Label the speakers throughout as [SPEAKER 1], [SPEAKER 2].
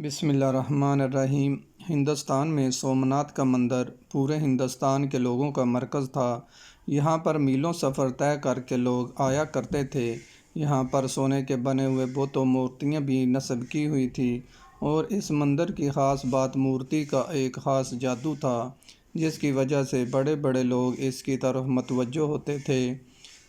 [SPEAKER 1] بسم اللہ الرحمن الرحیم۔ ہندوستان میں سومناتھ کا مندر پورے ہندوستان کے لوگوں کا مرکز تھا۔ یہاں پر میلوں سفر طے کر کے لوگ آیا کرتے تھے۔ یہاں پر سونے کے بنے ہوئے بت و مورتیاں بھی نصب کی ہوئی تھیں، اور اس مندر کی خاص بات مورتی کا ایک خاص جادو تھا، جس کی وجہ سے بڑے بڑے لوگ اس کی طرف متوجہ ہوتے تھے۔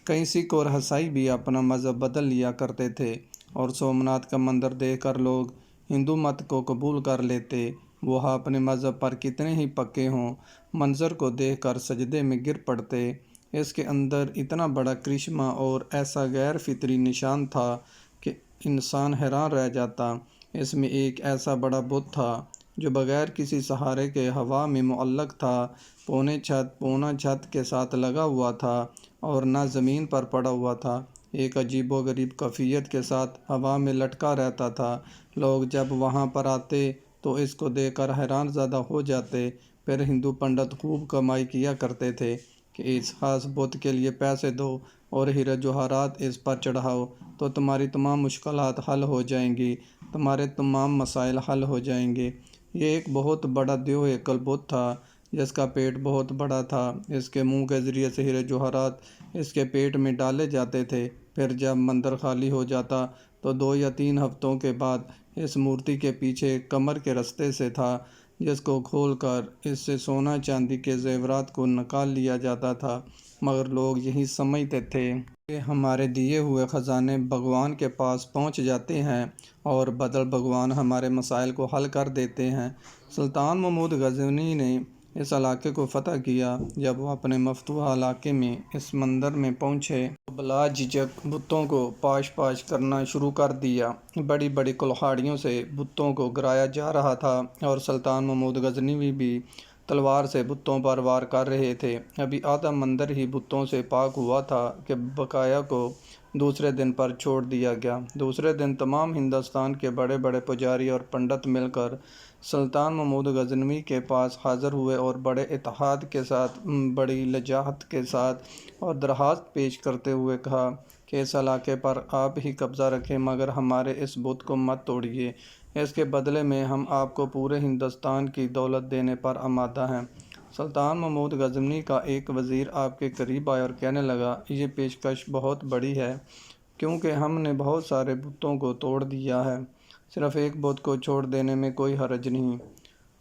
[SPEAKER 1] کئی سکھ اور عیسائی بھی اپنا مذہب بدل لیا کرتے تھے، اور سومناتھ کا مندر دیکھ کر لوگ ہندو مت کو قبول کر لیتے۔ وہ اپنے مذہب پر کتنے ہی پکے ہوں، منظر کو دیکھ کر سجدے میں گر پڑتے۔ اس کے اندر اتنا بڑا کرشمہ اور ایسا غیر فطری نظام تھا کہ انسان حیران رہ جاتا۔ اس میں ایک ایسا بڑا بت تھا جو بغیر کسی سہارے کے ہوا میں معلق تھا، پونا چھت کے ساتھ لگا ہوا تھا اور نہ زمین پر پڑا ہوا تھا، ایک عجیب و غریب کیفیت کے ساتھ ہوا میں لٹکا رہتا تھا۔ لوگ جب وہاں پر آتے تو اس کو دیکھ کر حیران زدہ ہو جاتے۔ پھر ہندو پنڈت خوب کمائی کیا کرتے تھے کہ اس خاص بت کے لیے پیسے دو اور ہیرے جواہرات اس پر چڑھاؤ تو تمہاری تمام مشکلات حل ہو جائیں گی، تمہارے تمام مسائل حل ہو جائیں گے۔ یہ ایک بہت بڑا دیو ہیکل بت تھا جس کا پیٹ بہت بڑا تھا۔ اس کے منہ کے ذریعے سے ہیرے جواہرات اس کے پیٹ میں ڈالے جاتے تھے۔ پھر جب مندر خالی ہو جاتا تو 2 یا 3 ہفتوں کے بعد اس مورتی کے پیچھے کمر کے رستے سے تھا، جس کو کھول کر اس سے سونا چاندی کے زیورات کو نکال لیا جاتا تھا، مگر لوگ یہی سمجھتے تھے کہ ہمارے دیے ہوئے خزانے بھگوان کے پاس پہنچ جاتے ہیں اور بدل بھگوان ہمارے مسائل کو حل کر دیتے ہیں۔ سلطان محمود غزنوی نے اس علاقے کو فتح کیا۔ جب وہ اپنے مفتوحہ علاقے میں اس مندر میں پہنچے تو بلا جھجک بتوں کو پاش کرنا شروع کر دیا۔ بڑی بڑی کلہاڑیوں سے بتوں کو گرایا جا رہا تھا، اور سلطان محمود غزنوی بھی تلوار سے بتوں پر وار کر رہے تھے۔ ابھی آدھا مندر ہی بتوں سے پاک ہوا تھا کہ بقایا کو دوسرے دن پر چھوڑ دیا گیا۔ دوسرے دن تمام ہندوستان کے بڑے بڑے پجاری اور پنڈت مل کر سلطان محمود غزنوی کے پاس حاضر ہوئے اور بڑے اتحاد کے ساتھ، بڑی لجاجت کے ساتھ اور درخواست پیش کرتے ہوئے کہا کہ اس علاقے پر آپ ہی قبضہ رکھیں، مگر ہمارے اس بت کو مت توڑیے۔ اس کے بدلے میں ہم آپ کو پورے ہندوستان کی دولت دینے پر آمادہ ہیں۔ سلطان محمود غزنوی کا ایک وزیر آپ کے قریب آیا اور کہنے لگا، یہ پیشکش بہت بڑی ہے، کیونکہ ہم نے بہت سارے بتوں کو توڑ دیا ہے، صرف ایک بت کو چھوڑ دینے میں کوئی حرج نہیں۔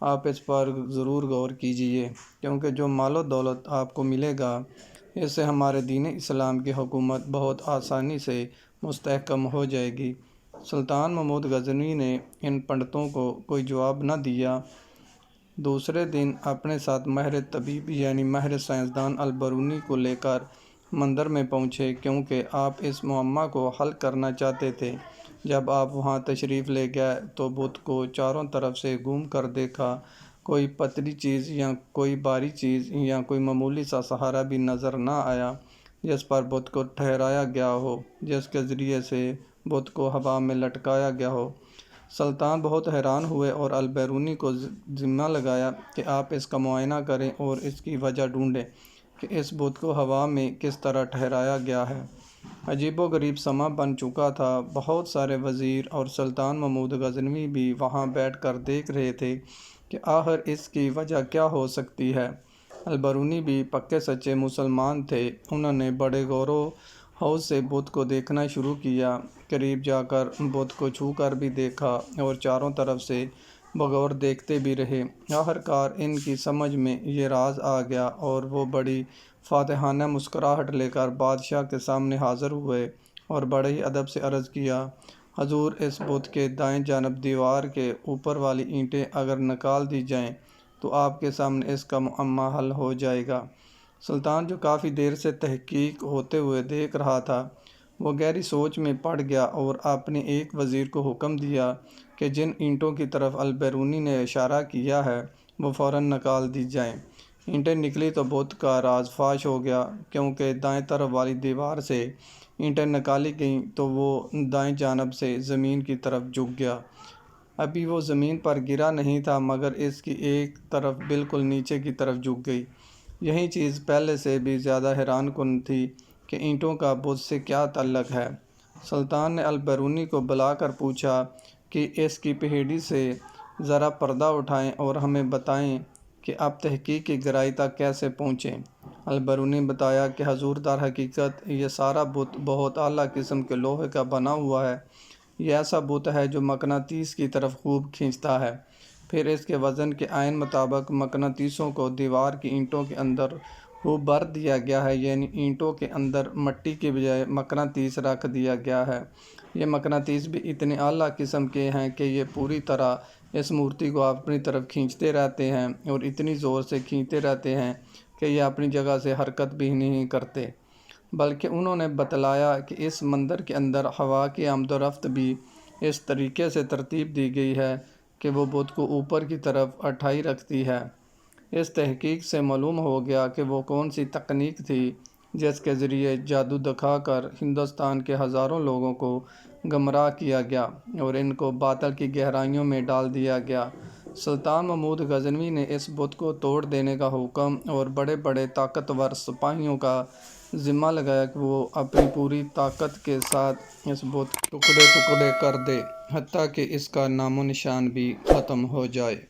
[SPEAKER 1] آپ اس پر ضرور غور کیجیے، کیونکہ جو مال و دولت آپ کو ملے گا، اس سے ہمارے دین اسلام کی حکومت بہت آسانی سے مستحکم ہو جائے گی۔ سلطان محمود غزنوی نے ان پنڈتوں کو کوئی جواب نہ دیا۔ دوسرے دن اپنے ساتھ ماہر طبیب یعنی ماہر سائنسدان البرونی کو لے کر مندر میں پہنچے، کیونکہ آپ اس معمہ کو حل کرنا چاہتے تھے۔ جب آپ وہاں تشریف لے گئے تو بت کو چاروں طرف سے گھوم کر دیکھا۔ کوئی پتلی چیز یا کوئی باری چیز یا کوئی معمولی سا سہارا بھی نظر نہ آیا جس پر بت کو ٹھہرایا گیا ہو، جس کے ذریعے سے بت کو ہوا میں لٹکایا گیا ہو۔ سلطان بہت حیران ہوئے اور البرونی کو ذمہ لگایا کہ آپ اس کا معائنہ کریں اور اس کی وجہ ڈھونڈیں کہ اس بت کو ہوا میں کس طرح ٹھہرایا گیا ہے۔ عجیب و غریب سماں بن چکا تھا۔ بہت سارے وزیر اور سلطان محمود غزنوی بھی وہاں بیٹھ کر دیکھ رہے تھے کہ آخر اس کی وجہ کیا ہو سکتی ہے۔ البرونی بھی پکے سچے مسلمان تھے۔ انہوں نے بڑے غور و خوض سے بت کو دیکھنا شروع کیا، قریب جا کر بت کو چھو کر بھی دیکھا اور چاروں طرف سے بغور دیکھتے بھی رہے۔ آخرکار ان کی سمجھ میں یہ راز آ گیا اور وہ بڑی فاتحانہ مسکراہٹ لے کر بادشاہ کے سامنے حاضر ہوئے اور بڑے ہی ادب سے عرض کیا، حضور، اس بت کے دائیں جانب دیوار کے اوپر والی اینٹیں اگر نکال دی جائیں تو آپ کے سامنے اس کا معمہ حل ہو جائے گا۔ سلطان، جو کافی دیر سے تحقیق ہوتے ہوئے دیکھ رہا تھا، وہ گہری سوچ میں پڑ گیا اور اپنے ایک وزیر کو حکم دیا کہ جن اینٹوں کی طرف البرونی نے اشارہ کیا ہے وہ فوراً نکال دی جائیں۔ اینٹیں نکلی تو بت کا راز فاش ہو گیا، کیونکہ دائیں طرف والی دیوار سے اینٹیں نکالی گئیں تو وہ دائیں جانب سے زمین کی طرف جھک گیا۔ ابھی وہ زمین پر گرا نہیں تھا، مگر اس کی ایک طرف بالکل نیچے کی طرف جھک گئی۔ یہی چیز پہلے سے بھی زیادہ حیران کن تھی کہ اینٹوں کا بت سے کیا تعلق ہے۔ سلطان نے البرونی کو بلا کر پوچھا کہ اس کی پہیڑی سے ذرا پردہ اٹھائیں اور ہمیں بتائیں کہ اب تحقیق کی گہرائی تک کیسے پہنچیں۔ البرونی نے بتایا کہ حضور در حقیقت یہ سارا بت بہت اعلیٰ قسم کے لوہے کا بنا ہوا ہے۔ یہ ایسا بت ہے جو مقناطیس کی طرف خوب کھینچتا ہے۔ پھر اس کے وزن کے عین مطابق مقناطیسوں کو دیوار کی اینٹوں کے اندر خوب بھر دیا گیا ہے، یعنی اینٹوں کے اندر مٹی کے بجائے مقناطیس رکھ دیا گیا ہے۔ یہ مقناطیس بھی اتنے اعلیٰ قسم کے ہیں کہ یہ پوری طرح اس مورتی کو اپنی طرف کھینچتے رہتے ہیں اور اتنی زور سے کھینچتے رہتے ہیں کہ یہ اپنی جگہ سے حرکت بھی نہیں کرتے، بلکہ انہوں نے بتلایا کہ اس مندر کے اندر ہوا کی آمد و رفت بھی اس طریقے سے ترتیب دی گئی ہے کہ وہ بت کو اوپر کی طرف اٹھائی رکھتی ہے۔ اس تحقیق سے معلوم ہو گیا کہ وہ کون سی تکنیک تھی جس کے ذریعے جادو دکھا کر ہندوستان کے ہزاروں لوگوں کو گمراہ کیا گیا اور ان کو باطل کی گہرائیوں میں ڈال دیا گیا۔ سلطان محمود غزنوی نے اس بت کو توڑ دینے کا حکم اور بڑے بڑے طاقتور سپاہیوں کا ذمہ لگایا کہ وہ اپنی پوری طاقت کے ساتھ اس بت ٹکڑے ٹکڑے کر دے، حتیٰ کہ اس کا نام و نشان بھی ختم ہو جائے۔